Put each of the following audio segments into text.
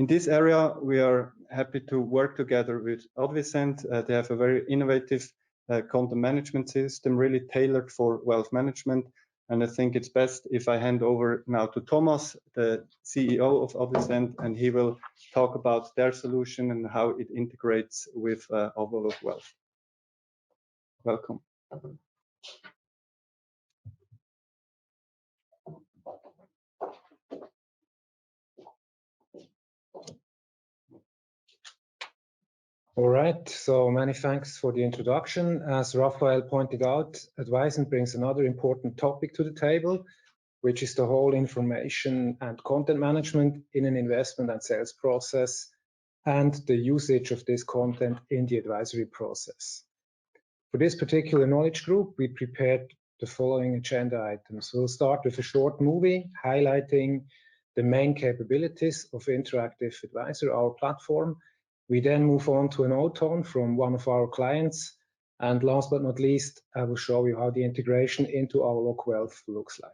In this area, we are happy to work together with Adviscent. They have a very innovative content management system, really tailored for wealth management. And I think it's best if I hand over now to Thomas, the CEO of Adviscent, and he will talk about their solution and how it integrates with Avaloq Wealth. Welcome. All right, so many thanks for the introduction. As Raphael pointed out, Adviscent brings another important topic to the table, which is the whole information and content management in an investment and sales process, and the usage of this content in the advisory process. For this particular knowledge group, we prepared the following agenda items. We'll start with a short movie highlighting the main capabilities of Interactive Advisor, our platform. We then move on to an O-tone from one of our clients. And last but not least, I will show you how the integration into Avaloq Wealth looks like.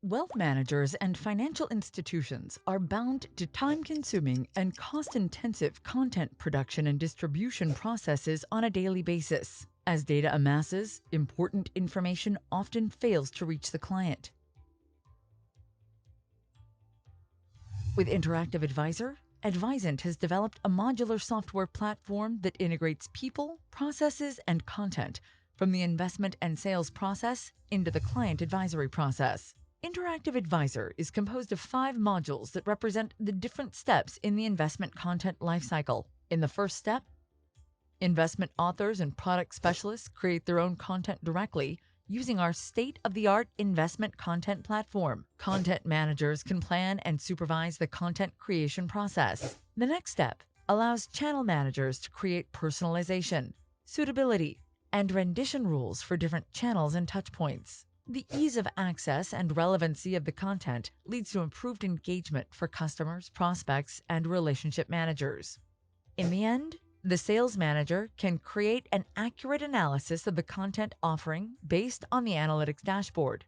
Wealth managers and financial institutions are bound to time-consuming and cost-intensive content production and distribution processes on a daily basis. As data amasses, important information often fails to reach the client. With Interactive Advisor, Adviscent has developed a modular software platform that integrates people, processes, and content from the investment and sales process into the client advisory process. Interactive Advisor is composed of 5 modules that represent the different steps in the investment content lifecycle. In the first step, investment authors and product specialists create their own content directly using our state-of-the-art investment content platform. Content managers can plan and supervise the content creation process. The next step allows channel managers to create personalization, suitability, and rendition rules for different channels and touchpoints. The ease of access and relevancy of the content leads to improved engagement for customers, prospects, and relationship managers. In the end, the sales manager can create an accurate analysis of the content offering based on the analytics dashboard.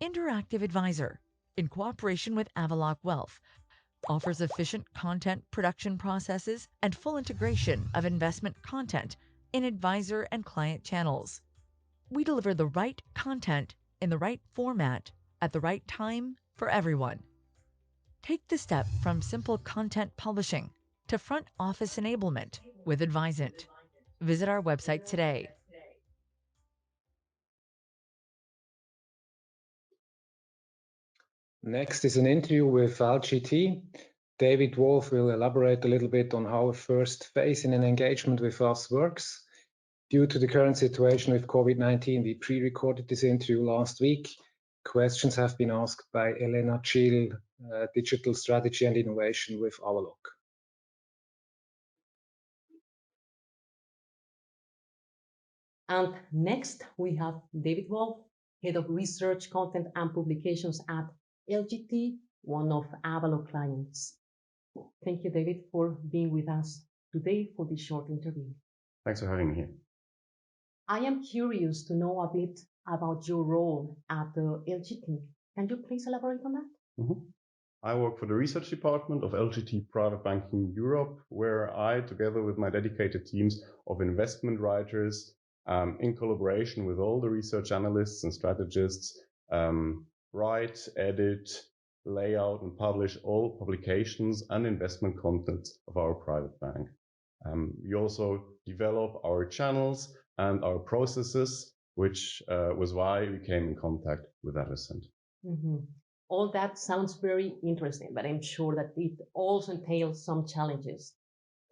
Interactive Advisor, in cooperation with Avaloq Wealth, offers efficient content production processes and full integration of investment content in advisor and client channels. We deliver the right content in the right format at the right time for everyone. Take the step from simple content publishing to front office enablement with Adviscent. Visit our website today. Next is an interview with LGT. David Wolf will elaborate a little bit on how a first phase in an engagement with us works. Due to the current situation with COVID-19, we pre-recorded this interview last week. Questions have been asked by Elena Chil, Digital Strategy and Innovation with Avaloq. And next, we have David Wolf, Head of Research, Content and Publications at LGT, one of Avaloq clients. Thank you, David, for being with us today for this short interview. Thanks for having me here. I am curious to know a bit about your role at the LGT. Can you please elaborate on that? I work for the research department of LGT Private Banking Europe, where I, together with my dedicated teams of investment writers, in collaboration with all the research analysts and strategists, write, edit, lay out, and publish all publications and investment content of our private bank. We also develop our channels and our processes, which was why we came in contact with Adviscent. All that sounds very interesting, but I'm sure that it also entails some challenges.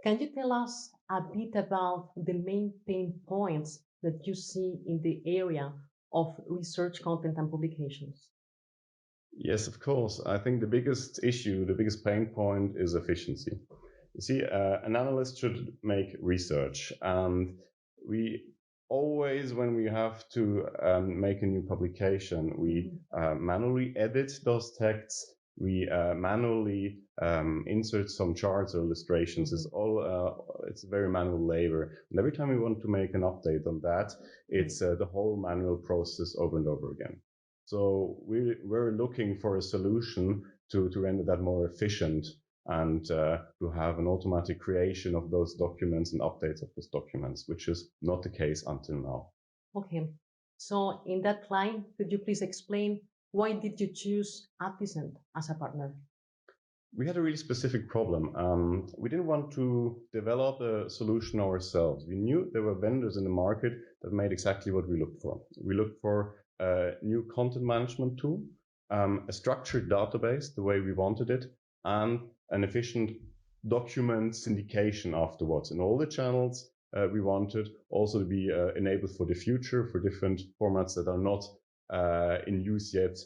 Can you tell us a bit about the main pain points that you see in the area of research, content, and publications? Yes, of course. I think the biggest issue, the biggest pain point is efficiency. You see, an analyst should make research, and we always, when we have to make a new publication, we manually edit those texts, we manually insert some charts or illustrations. It's very manual labor. And every time we want to make an update on that, it's the whole manual process over and over again. So we're looking for a solution to render that more efficient and to have an automatic creation of those documents and updates of those documents, which is not the case until now. Okay. So in that line, could you please explain why did you choose Adviscent as a partner? We had a really specific problem. We didn't want to develop a solution ourselves. We knew there were vendors in the market that made exactly what we looked for. We looked for a new content management tool, a structured database the way we wanted it, and an efficient document syndication afterwards in all the channels we wanted, also to be enabled for the future for different formats that are not in use yet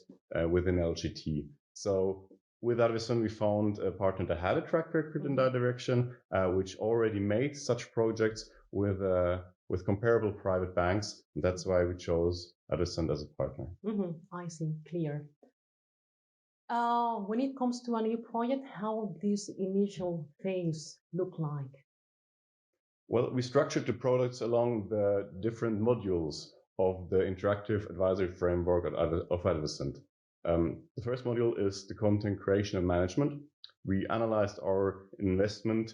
within LGT. So with Adviscent, we found a partner that had a track record in that direction, which already made such projects with comparable private banks. And that's why we chose Adviscent as a partner. I see, clear. When it comes to a new project, how this initial phase look like? Well, we structured the products along the different modules of the interactive advisory framework of Adviscent. The first module is the content creation and management. We analyzed our investment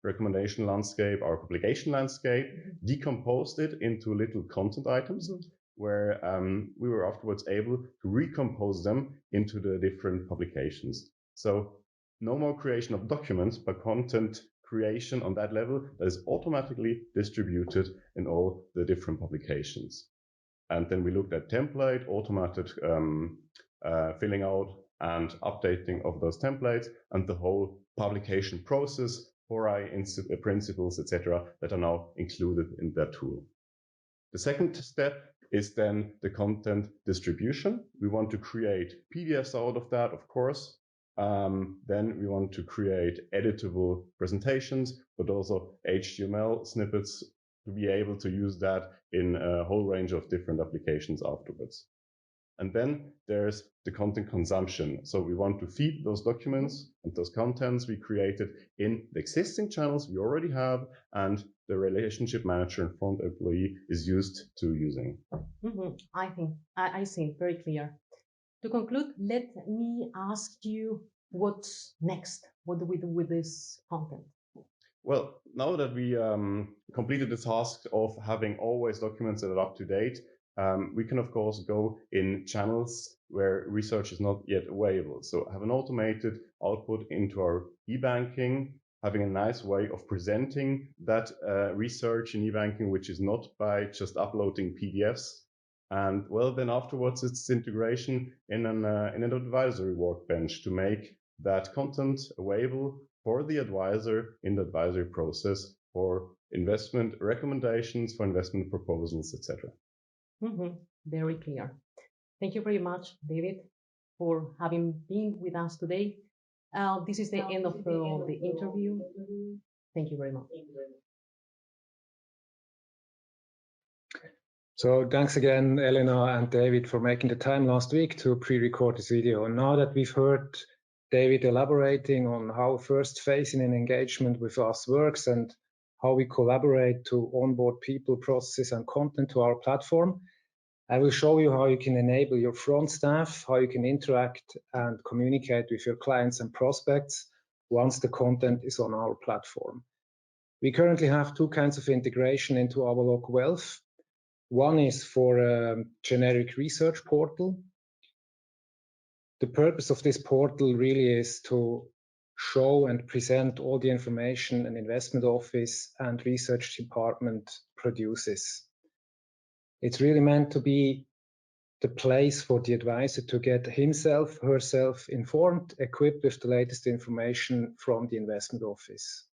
recommendation landscape, our publication landscape, decomposed it into little content items, where we were afterwards able to recompose them into the different publications. So no more creation of documents, but content creation on that level that is automatically distributed in all the different publications. And then we looked at template, automated filling out and updating of those templates, and the whole publication process, 4i principles, etc., that are now included in that tool. The second step is then the content distribution. We want to create PDFs out of that, of course. Then we want to create editable presentations, but also HTML snippets to be able to use that in a whole range of different applications afterwards. And then there's the content consumption. So we want to feed those documents and those contents we created in the existing channels we already have, and the relationship manager and front employee is used to using. I see, very clear. To conclude, let me ask you what's next? What do we do with this content? Well, now that we completed the task of having always documents that are up to date, we can, of course, go in channels where research is not yet available. So have an automated output into our e-banking, having a nice way of presenting that research in e-banking, which is not by just uploading PDFs. And well, then afterwards, it's integration in an advisory workbench to make that content available for the advisor in the advisory process for investment recommendations, for investment proposals, etc. Very clear. Thank you very much, David, for having been with us today. This is the end of the interview. Thank you very much. So thanks again, Elena and David, for making the time last week to pre-record this video. And now that we've heard David elaborating on how first phase in an engagement with us works and how we collaborate to onboard people, processes, and content to our platform, I will show you how you can enable your front staff, how you can interact and communicate with your clients and prospects once the content is on our platform. We currently have two kinds of integration into Avaloq Wealth. One is for a generic research portal. The purpose of this portal really is to show and present all the information an investment office and research department produces. It's really meant to be the place for the advisor to get himself, herself informed, equipped with the latest information from the investment office.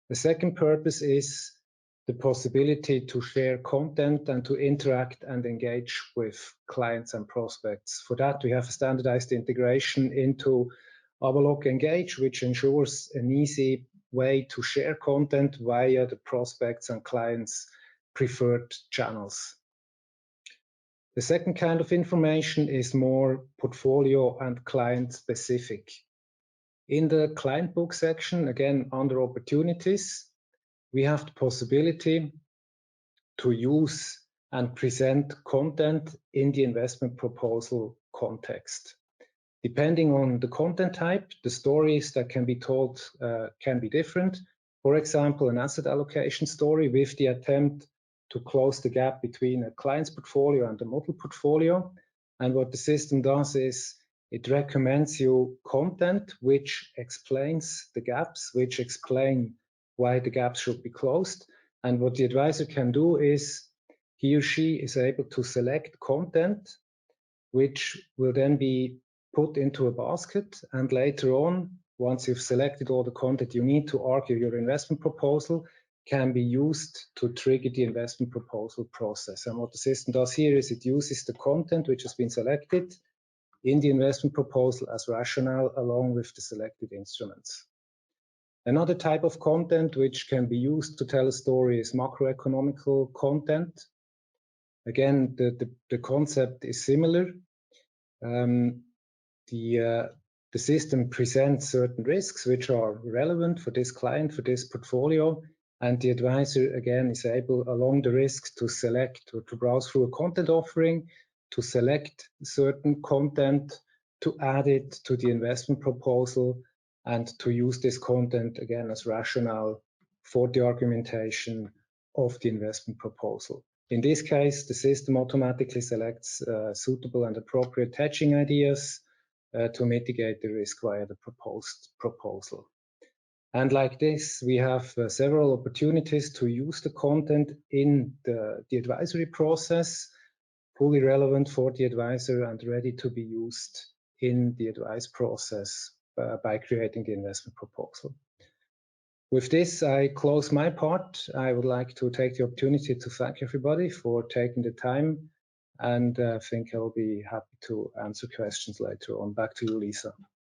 The second purpose is the possibility to share content and to interact and engage with clients and prospects. For that, we have a standardized integration into Avaloq Engage, which ensures an easy way to share content via the prospects and clients' preferred channels. The second kind of information is more portfolio and client specific. In the client book section, again, under opportunities, we have the possibility to use and present content in the investment proposal context. Depending on the content type, the stories that can be told can be different. For example, an asset allocation story with the attempt to close the gap between a client's portfolio and the model portfolio. And what the system does is it recommends you content which explains the gaps, which explain why the gaps should be closed. And what the advisor can do is he or she is able to select content which will then be put into a basket, and later on, once you've selected all the content you need to argue your investment proposal, can be used to trigger the investment proposal process. And what the system does here is it uses the content which has been selected in the investment proposal as rationale along with the selected instruments. Another type of content which can be used to tell a story is macroeconomical content. Again, the concept is similar. The system presents certain risks which are relevant for this client, for this portfolio, and the advisor again is able along the risks to select or to browse through a content offering, to select certain content, to add it to the investment proposal, and to use this content again as rationale for the argumentation of the investment proposal. In this case, the system automatically selects suitable and appropriate hedging ideas to mitigate the risk via the proposed proposal. And like this, we have several opportunities to use the content in the advisory process, fully relevant for the advisor and ready to be used in the advice process by creating the investment proposal. With this, I close my part. I would like to take the opportunity to thank everybody for taking the time, and I think I'll be happy to answer questions later on. Back to you, Lisa.